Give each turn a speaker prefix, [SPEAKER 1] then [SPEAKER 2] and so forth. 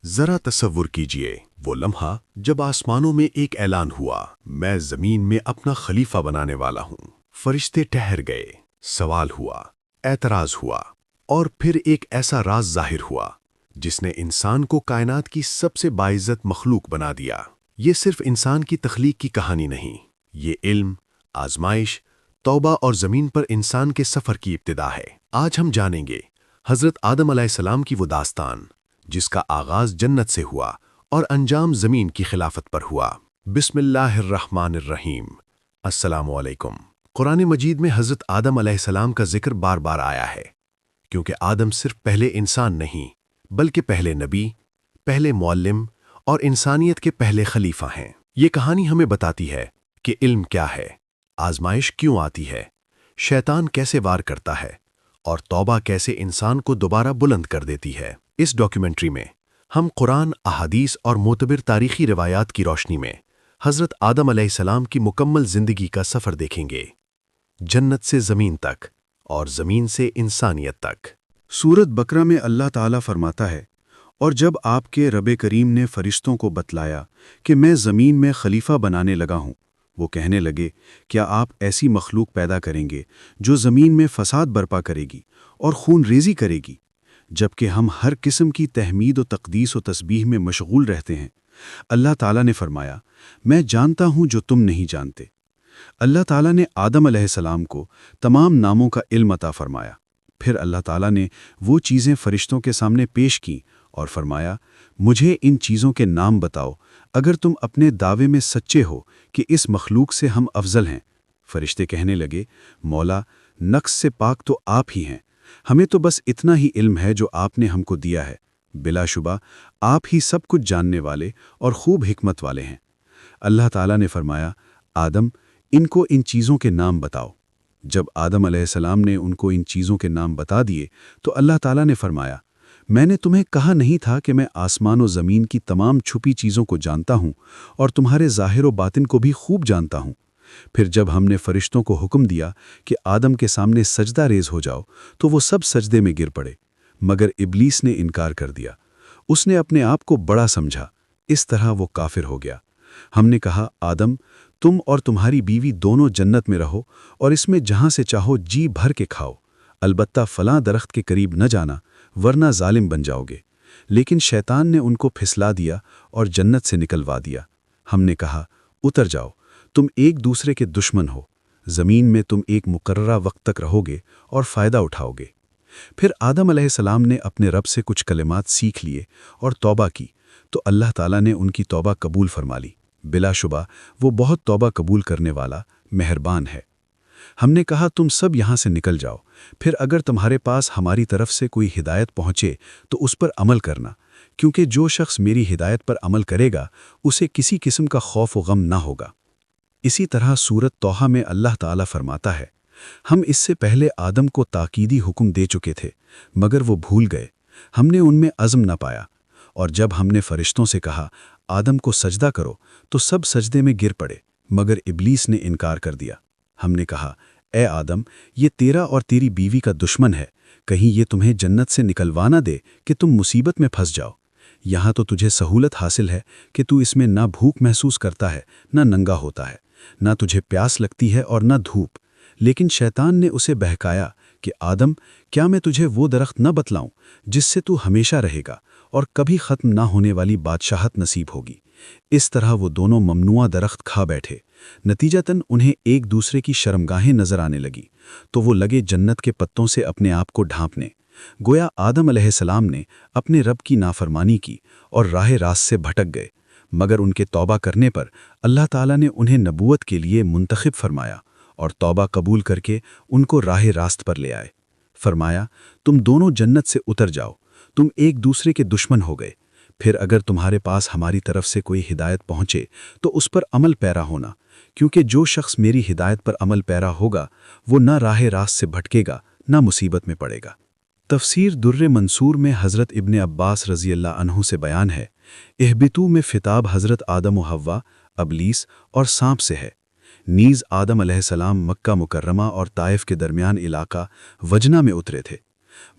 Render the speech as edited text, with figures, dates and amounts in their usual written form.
[SPEAKER 1] ذرا تصور کیجئے وہ لمحہ جب آسمانوں میں ایک اعلان ہوا، میں زمین میں اپنا خلیفہ بنانے والا ہوں۔ فرشتے ٹھہر گئے، سوال ہوا، اعتراض ہوا، اور پھر ایک ایسا راز ظاہر ہوا جس نے انسان کو کائنات کی سب سے باعزت مخلوق بنا دیا۔ یہ صرف انسان کی تخلیق کی کہانی نہیں، یہ علم، آزمائش، توبہ اور زمین پر انسان کے سفر کی ابتدا ہے۔ آج ہم جانیں گے حضرت آدم علیہ السلام کی وہ داستان جس کا آغاز جنت سے ہوا اور انجام زمین کی خلافت پر ہوا۔ بسم اللہ الرحمن الرحیم۔ السلام علیکم۔ قرآن مجید میں حضرت آدم علیہ السلام کا ذکر بار بار آیا ہے، کیونکہ آدم صرف پہلے انسان نہیں بلکہ پہلے نبی، پہلے معلم اور انسانیت کے پہلے خلیفہ ہیں۔ یہ کہانی ہمیں بتاتی ہے کہ علم کیا ہے، آزمائش کیوں آتی ہے، شیطان کیسے وار کرتا ہے، اور توبہ کیسے انسان کو دوبارہ بلند کر دیتی ہے۔ اس ڈاکیومنٹری میں ہم قرآن، احادیث اور معتبر تاریخی روایات کی روشنی میں حضرت آدم علیہ السلام کی مکمل زندگی کا سفر دیکھیں گے، جنت سے زمین تک اور زمین سے انسانیت تک۔
[SPEAKER 2] سورۃ بقرہ میں اللہ تعالیٰ فرماتا ہے، اور جب آپ کے رب کریم نے فرشتوں کو بتلایا کہ میں زمین میں خلیفہ بنانے لگا ہوں، وہ کہنے لگے، کیا آپ ایسی مخلوق پیدا کریں گے جو زمین میں فساد برپا کرے گی اور خون ریزی کرے گی، جبکہ ہم ہر قسم کی تحمید و تقدیس و تسبیح میں مشغول رہتے ہیں؟ اللہ تعالیٰ نے فرمایا، میں جانتا ہوں جو تم نہیں جانتے۔ اللہ تعالیٰ نے آدم علیہ السلام کو تمام ناموں کا علم عطا فرمایا۔ پھر اللہ تعالیٰ نے وہ چیزیں فرشتوں کے سامنے پیش کیں اور فرمایا، مجھے ان چیزوں کے نام بتاؤ اگر تم اپنے دعوے میں سچے ہو کہ اس مخلوق سے ہم افضل ہیں۔ فرشتے کہنے لگے، مولا، نقص سے پاک تو آپ ہی ہیں، ہمیں تو بس اتنا ہی علم ہے جو آپ نے ہم کو دیا ہے، بلا شبہ آپ ہی سب کچھ جاننے والے اور خوب حکمت والے ہیں۔ اللہ تعالیٰ نے فرمایا، آدم، ان کو ان چیزوں کے نام بتاؤ۔ جب آدم علیہ السلام نے ان کو ان چیزوں کے نام بتا دیے تو اللہ تعالیٰ نے فرمایا، میں نے تمہیں کہا نہیں تھا کہ میں آسمان و زمین کی تمام چھپی چیزوں کو جانتا ہوں اور تمہارے ظاہر و باطن کو بھی خوب جانتا ہوں۔ پھر جب ہم نے فرشتوں کو حکم دیا کہ آدم کے سامنے سجدہ ریز ہو جاؤ تو وہ سب سجدے میں گر پڑے، مگر ابلیس نے انکار کر دیا۔ اس نے اپنے آپ کو بڑا سمجھا، اس طرح وہ کافر ہو گیا۔ ہم نے کہا، آدم، تم اور تمہاری بیوی دونوں جنت میں رہو اور اس میں جہاں سے چاہو جی بھر کے کھاؤ، البتہ فلاں درخت کے قریب نہ جانا ورنہ ظالم بن جاؤ گے۔ لیکن شیطان نے ان کو پھسلا دیا اور جنت سے نکلوا دیا۔ ہم نے کہا، اتر جاؤ، تم ایک دوسرے کے دشمن ہو، زمین میں تم ایک مقررہ وقت تک رہو گے اور فائدہ اٹھاؤ گے۔ پھر آدم علیہ السلام نے اپنے رب سے کچھ کلمات سیکھ لیے اور توبہ کی تو اللہ تعالیٰ نے ان کی توبہ قبول فرما لی۔ بلا شبہ وہ بہت توبہ قبول کرنے والا مہربان ہے۔ ہم نے کہا، تم سب یہاں سے نکل جاؤ، پھر اگر تمہارے پاس ہماری طرف سے کوئی ہدایت پہنچے تو اس پر عمل کرنا، کیونکہ جو شخص میری ہدایت پر عمل کرے گا اسے کسی قسم کا خوف و غم نہ ہوگا۔ اسی طرح سورۃ طٰہٰ میں اللہ تعالیٰ فرماتا ہے، ہم اس سے پہلے آدم کو تاکیدی حکم دے چکے تھے مگر وہ بھول گئے، ہم نے ان میں عزم نہ پایا، اور جب ہم نے فرشتوں سے کہا آدم کو سجدہ کرو تو سب سجدے میں گر پڑے، مگر ابلیس نے انکار کر دیا۔ ہم نے کہا، اے آدم، یہ تیرا اور تیری بیوی کا دشمن ہے، کہیں یہ تمہیں جنت سے نکلوا نہ دے کہ تم مصیبت میں پھنس جاؤ۔ یہاں تو تجھے سہولت حاصل ہے کہ تو اس میں نہ بھوک محسوس کرتا ہے نہ ننگا ہوتا ہے، نہ تجھے پیاس لگتی ہے اور نہ دھوپ۔ لیکن شیطان نے اسے بہکایا کہ آدم، کیا میں تجھے وہ درخت نہ بتلاؤں جس سے تو ہمیشہ رہے گا اور کبھی ختم نہ ہونے والی بادشاہت نصیب ہوگی؟ اس طرح وہ دونوں ممنوعہ درخت کھا بیٹھے، نتیجتاً انہیں ایک دوسرے کی شرمگاہیں نظر آنے لگی تو وہ لگے جنت کے پتوں سے اپنے آپ کو ڈھانپنے۔ گویا آدم علیہ السلام نے اپنے رب کی نافرمانی کی اور راہ راست سے بھٹک گئے، مگر ان کے توبہ کرنے پر اللہ تعالیٰ نے انہیں نبوت کے لیے منتخب فرمایا اور توبہ قبول کر کے ان کو راہ راست پر لے آئے۔ فرمایا، تم دونوں جنت سے اتر جاؤ، تم ایک دوسرے کے دشمن ہو گئے، پھر اگر تمہارے پاس ہماری طرف سے کوئی ہدایت پہنچے تو اس پر عمل پیرا ہونا، کیونکہ جو شخص میری ہدایت پر عمل پیرا ہوگا وہ نہ راہ راست سے بھٹکے گا نہ مصیبت میں پڑے گا۔ تفسیر در منصور میں حضرت ابن عباس رضی اللہ عنہ سے بیان ہے، اہبتو میں خطاب حضرت آدم و حوا، ابلیس اور سانپ سے ہے۔ نیز آدم علیہ السلام مکہ مکرمہ اور طائف کے درمیان علاقہ وجنہ میں اترے تھے۔